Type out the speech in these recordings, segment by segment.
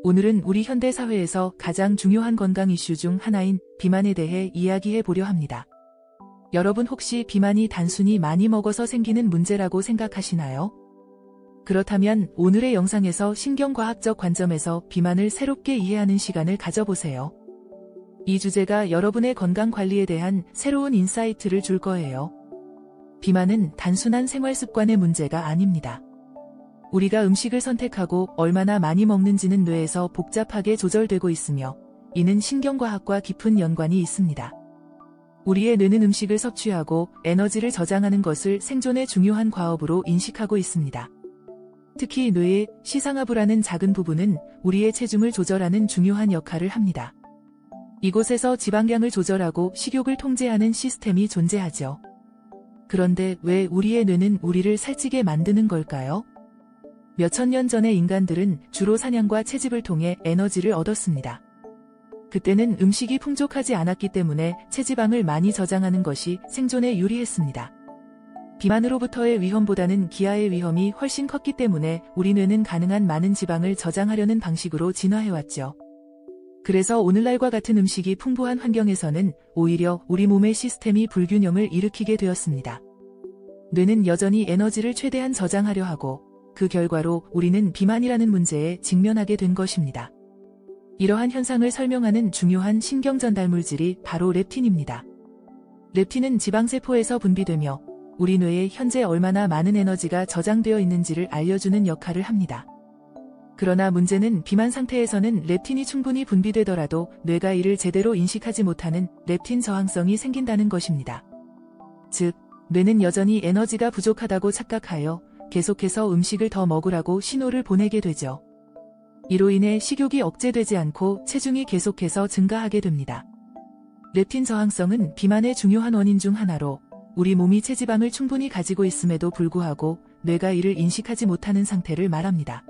오늘은 우리 현대 사회에서 가장 중요한 건강 이슈 중 하나인 비만에 대해 이야기해 보려 합니다. 여러분 혹시 비만이 단순히 많이 먹어서 생기는 문제라고 생각하시나요? 그렇다면 오늘의 영상에서 신경과학적 관점에서 비만을 새롭게 이해하는 시간을 가져보세요. 이 주제가 여러분의 건강 관리에 대한 새로운 인사이트를 줄 거예요. 비만은 단순한 생활 습관의 문제가 아닙니다. 우리가 음식을 선택하고 얼마나 많이 먹는지는 뇌에서 복잡하게 조절되고 있으며 이는 신경과학과 깊은 연관이 있습니다. 우리의 뇌는 음식을 섭취하고 에너지를 저장하는 것을 생존의 중요한 과업으로 인식하고 있습니다. 특히 뇌의 시상하부라는 작은 부분은 우리의 체중을 조절하는 중요한 역할을 합니다. 이곳에서 지방량을 조절하고 식욕을 통제하는 시스템이 존재하죠. 그런데 왜 우리의 뇌는 우리를 살찌게 만드는 걸까요? 몇천 년 전의 인간들은 주로 사냥과 채집을 통해 에너지를 얻었습니다. 그때는 음식이 풍족하지 않았기 때문에 체지방을 많이 저장하는 것이 생존에 유리했습니다. 비만으로부터의 위험보다는 기아의 위험이 훨씬 컸기 때문에 우리 뇌는 가능한 많은 지방을 저장하려는 방식으로 진화해왔죠. 그래서 오늘날과 같은 음식이 풍부한 환경에서는 오히려 우리 몸의 시스템이 불균형을 일으키게 되었습니다. 뇌는 여전히 에너지를 최대한 저장하려 하고 그 결과로 우리는 비만이라는 문제에 직면하게 된 것입니다. 이러한 현상을 설명하는 중요한 신경전달물질이 바로 렙틴입니다. 렙틴은 지방세포에서 분비되며 우리 뇌에 현재 얼마나 많은 에너지가 저장되어 있는지를 알려주는 역할을 합니다. 그러나 문제는 비만 상태에서는 렙틴이 충분히 분비되더라도 뇌가 이를 제대로 인식하지 못하는 렙틴 저항성이 생긴다는 것입니다. 즉, 뇌는 여전히 에너지가 부족하다고 착각하여 계속해서 음식을 더 먹으라고 신호를 보내게 되죠. 이로 인해 식욕이 억제되지 않고 체중이 계속해서 증가하게 됩니다. 렙틴 저항성은 비만의 중요한 원인 중 하나로 우리 몸이 체지방을 충분히 가지고 있음에도 불구하고 뇌가 이를 인식하지 못하는 상태를 말합니다.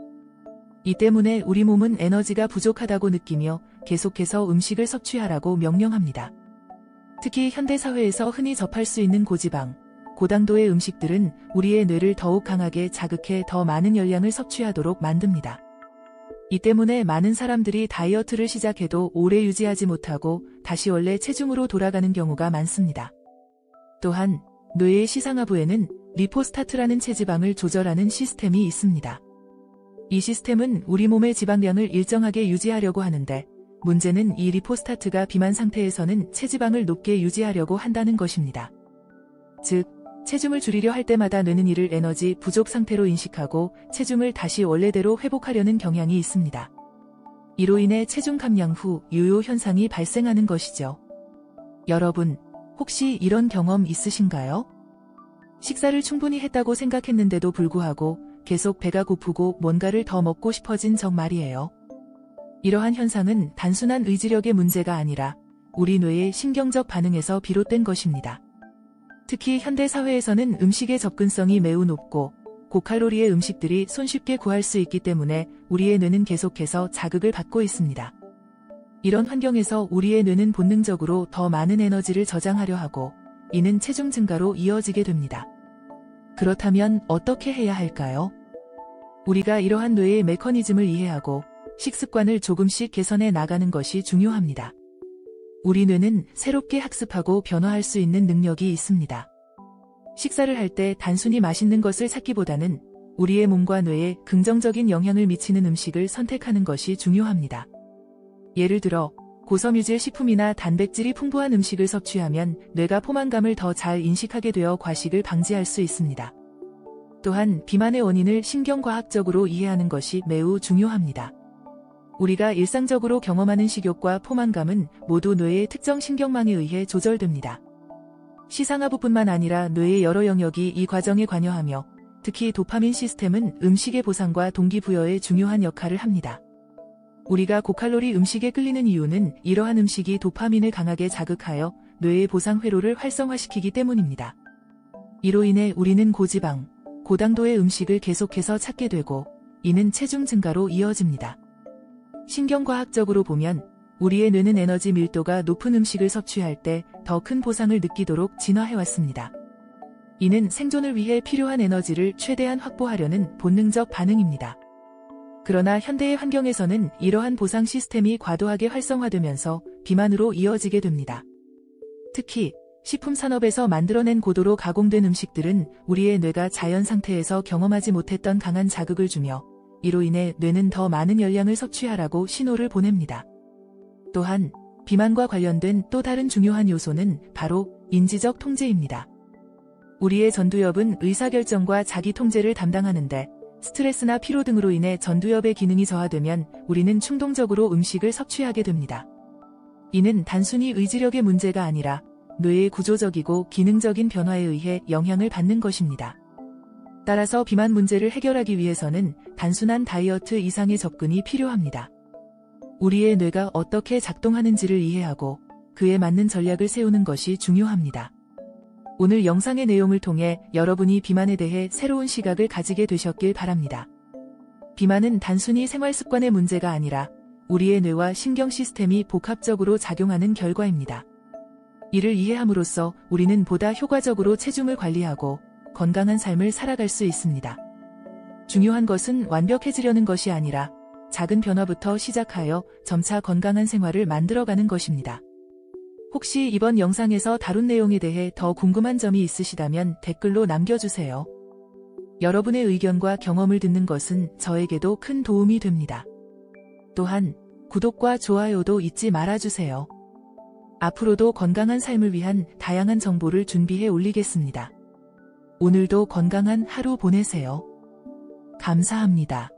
이 때문에 우리 몸은 에너지가 부족하다고 느끼며 계속해서 음식을 섭취하라고 명령합니다. 특히 현대사회에서 흔히 접할 수 있는 고지방, 고당도의 음식들은 우리의 뇌를 더욱 강하게 자극해 더 많은 열량을 섭취하도록 만듭니다. 이 때문에 많은 사람들이 다이어트를 시작해도 오래 유지하지 못하고 다시 원래 체중으로 돌아가는 경우가 많습니다. 또한 뇌의 시상하부에는 리포스타트라는 체지방을 조절하는 시스템이 있습니다. 이 시스템은 우리 몸의 지방량을 일정하게 유지하려고 하는데 문제는 이 리포스타트가 비만 상태에서는 체지방을 높게 유지하려고 한다는 것입니다. 즉, 체중을 줄이려 할 때마다 뇌는 이를 에너지 부족 상태로 인식하고 체중을 다시 원래대로 회복하려는 경향이 있습니다. 이로 인해 체중 감량 후 요요 현상이 발생하는 것이죠. 여러분, 혹시 이런 경험 있으신가요? 식사를 충분히 했다고 생각했는데도 불구하고 계속 배가 고프고 뭔가를 더 먹고 싶어진 적 말이에요. 이러한 현상은 단순한 의지력의 문제가 아니라 우리 뇌의 신경적 반응에서 비롯된 것입니다. 특히 현대사회에서는 음식의 접근성이 매우 높고 고칼로리의 음식들이 손쉽게 구할 수 있기 때문에 우리의 뇌는 계속해서 자극을 받고 있습니다. 이런 환경에서 우리의 뇌는 본능적으로 더 많은 에너지를 저장하려 하고 이는 체중 증가로 이어지게 됩니다. 그렇다면 어떻게 해야 할까요? 우리가 이러한 뇌의 메커니즘을 이해하고 식습관을 조금씩 개선해 나가는 것이 중요합니다. 우리 뇌는 새롭게 학습하고 변화할 수 있는 능력이 있습니다. 식사를 할 때 단순히 맛있는 것을 찾기보다는 우리의 몸과 뇌에 긍정적인 영향을 미치는 음식을 선택하는 것이 중요합니다. 예를 들어 고섬유질 식품이나 단백질이 풍부한 음식을 섭취하면 뇌가 포만감을 더 잘 인식하게 되어 과식을 방지할 수 있습니다. 또한 비만의 원인을 신경과학적으로 이해하는 것이 매우 중요합니다. 우리가 일상적으로 경험하는 식욕과 포만감은 모두 뇌의 특정 신경망에 의해 조절됩니다. 시상하부뿐만 아니라 뇌의 여러 영역이 이 과정에 관여하며 특히 도파민 시스템은 음식의 보상과 동기부여에 중요한 역할을 합니다. 우리가 고칼로리 음식에 끌리는 이유는 이러한 음식이 도파민을 강하게 자극하여 뇌의 보상 회로를 활성화시키기 때문입니다. 이로 인해 우리는 고지방, 고당도의 음식을 계속해서 찾게 되고 이는 체중 증가로 이어집니다. 신경과학적으로 보면 우리의 뇌는 에너지 밀도가 높은 음식을 섭취할 때 더 큰 보상을 느끼도록 진화해왔습니다. 이는 생존을 위해 필요한 에너지를 최대한 확보하려는 본능적 반응입니다. 그러나 현대의 환경에서는 이러한 보상 시스템이 과도하게 활성화되면서 비만으로 이어지게 됩니다. 특히 식품 산업에서 만들어낸 고도로 가공된 음식들은 우리의 뇌가 자연 상태에서 경험하지 못했던 강한 자극을 주며 이로 인해 뇌는 더 많은 열량을 섭취하라고 신호를 보냅니다. 또한 비만과 관련된 또 다른 중요한 요소는 바로 인지적 통제입니다. 우리의 전두엽은 의사결정과 자기 통제를 담당하는데 스트레스나 피로 등으로 인해 전두엽의 기능이 저하되면 우리는 충동적으로 음식을 섭취하게 됩니다. 이는 단순히 의지력의 문제가 아니라 뇌의 구조적이고 기능적인 변화에 의해 영향을 받는 것입니다. 따라서 비만 문제를 해결하기 위해서는 단순한 다이어트 이상의 접근이 필요합니다. 우리의 뇌가 어떻게 작동하는지를 이해하고 그에 맞는 전략을 세우는 것이 중요합니다. 오늘 영상의 내용을 통해 여러분이 비만에 대해 새로운 시각을 가지게 되셨길 바랍니다. 비만은 단순히 생활 습관의 문제가 아니라 우리의 뇌와 신경 시스템이 복합적으로 작용하는 결과입니다. 이를 이해함으로써 우리는 보다 효과적으로 체중을 관리하고 건강한 삶을 살아갈 수 있습니다. 중요한 것은 완벽해지려는 것이 아니라 작은 변화부터 시작하여 점차 건강한 생활을 만들어가는 것입니다. 혹시 이번 영상에서 다룬 내용에 대해 더 궁금한 점이 있으시다면 댓글로 남겨주세요. 여러분의 의견과 경험을 듣는 것은 저에게도 큰 도움이 됩니다. 또한 구독과 좋아요도 잊지 말아주세요. 앞으로도 건강한 삶을 위한 다양한 정보를 준비해 올리겠습니다. 오늘도 건강한 하루 보내세요. 감사합니다.